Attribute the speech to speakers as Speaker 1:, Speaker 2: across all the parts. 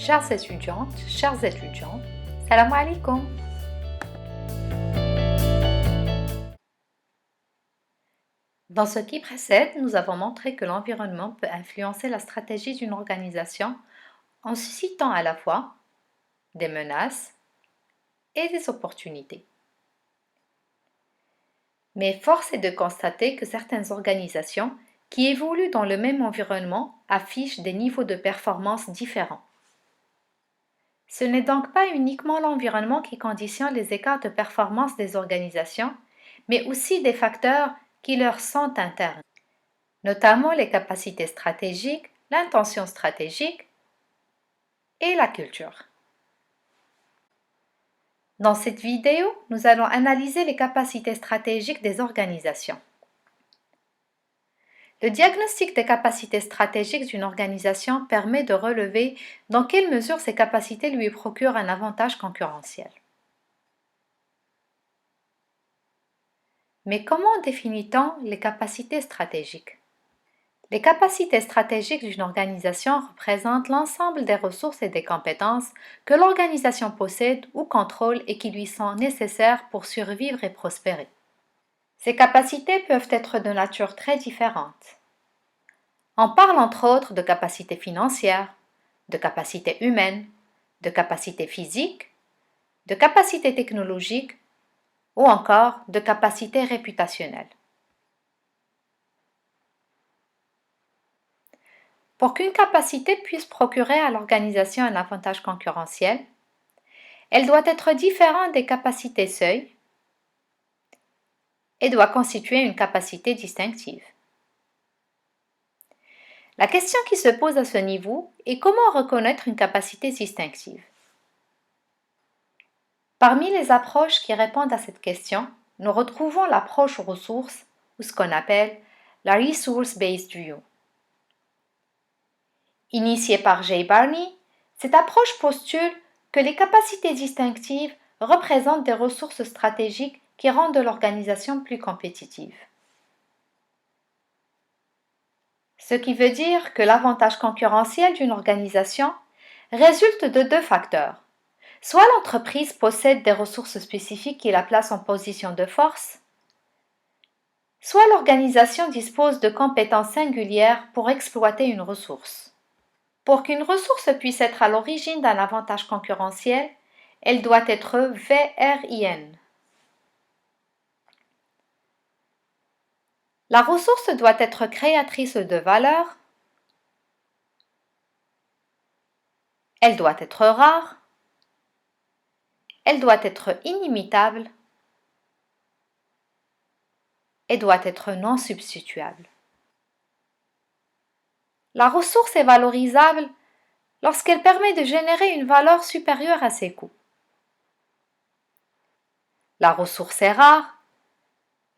Speaker 1: Chères étudiantes, chers étudiants, salam alaikum. Dans ce qui précède, nous avons montré que l'environnement peut influencer la stratégie d'une organisation en suscitant à la fois des menaces et des opportunités. Mais force est de constater que certaines organisations qui évoluent dans le même environnement affichent des niveaux de performance différents. Ce n'est donc pas uniquement l'environnement qui conditionne les écarts de performance des organisations, mais aussi des facteurs qui leur sont internes, notamment les capacités stratégiques, l'intention stratégique et la culture. Dans cette vidéo, nous allons analyser les capacités stratégiques des organisations. Le diagnostic des capacités stratégiques d'une organisation permet de relever dans quelle mesure ces capacités lui procurent un avantage concurrentiel. Mais comment définit-on les capacités stratégiques? Les capacités stratégiques d'une organisation représentent l'ensemble des ressources et des compétences que l'organisation possède ou contrôle et qui lui sont nécessaires pour survivre et prospérer. Ces capacités peuvent être de nature très différente. On parle entre autres de capacités financières, de capacités humaines, de capacités physiques, de capacités technologiques ou encore de capacités réputationnelles. Pour qu'une capacité puisse procurer à l'organisation un avantage concurrentiel, elle doit être différente des capacités seuil et doit constituer une capacité distinctive. La question qui se pose à ce niveau est comment reconnaître une capacité distinctive. Parmi les approches qui répondent à cette question, nous retrouvons l'approche ressources ou ce qu'on appelle la Resource-Based View. Initiée par Jay Barney, cette approche postule que les capacités distinctives représentent des ressources stratégiques qui rendent l'organisation plus compétitive. Ce qui veut dire que l'avantage concurrentiel d'une organisation résulte de deux facteurs. Soit l'entreprise possède des ressources spécifiques qui la placent en position de force, soit l'organisation dispose de compétences singulières pour exploiter une ressource. Pour qu'une ressource puisse être à l'origine d'un avantage concurrentiel, elle doit être VRIN. La ressource doit être créatrice de valeur, elle doit être rare, elle doit être inimitable et doit être non substituable. La ressource est valorisable lorsqu'elle permet de générer une valeur supérieure à ses coûts. La ressource est rare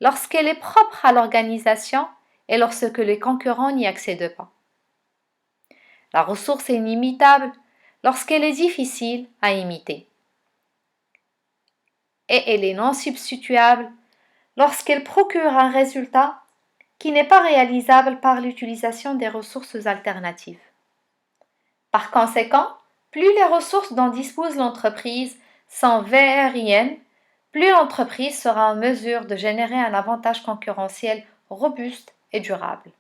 Speaker 1: lorsqu'elle est propre à l'organisation et lorsque les concurrents n'y accèdent pas. La ressource est inimitable lorsqu'elle est difficile à imiter. Et elle est non substituable lorsqu'elle procure un résultat qui n'est pas réalisable par l'utilisation des ressources alternatives. Par conséquent, plus les ressources dont dispose l'entreprise sont VRIN, plus l'entreprise sera en mesure de générer un avantage concurrentiel robuste et durable.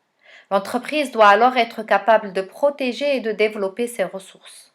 Speaker 1: L'entreprise doit alors être capable de protéger et de développer ses ressources.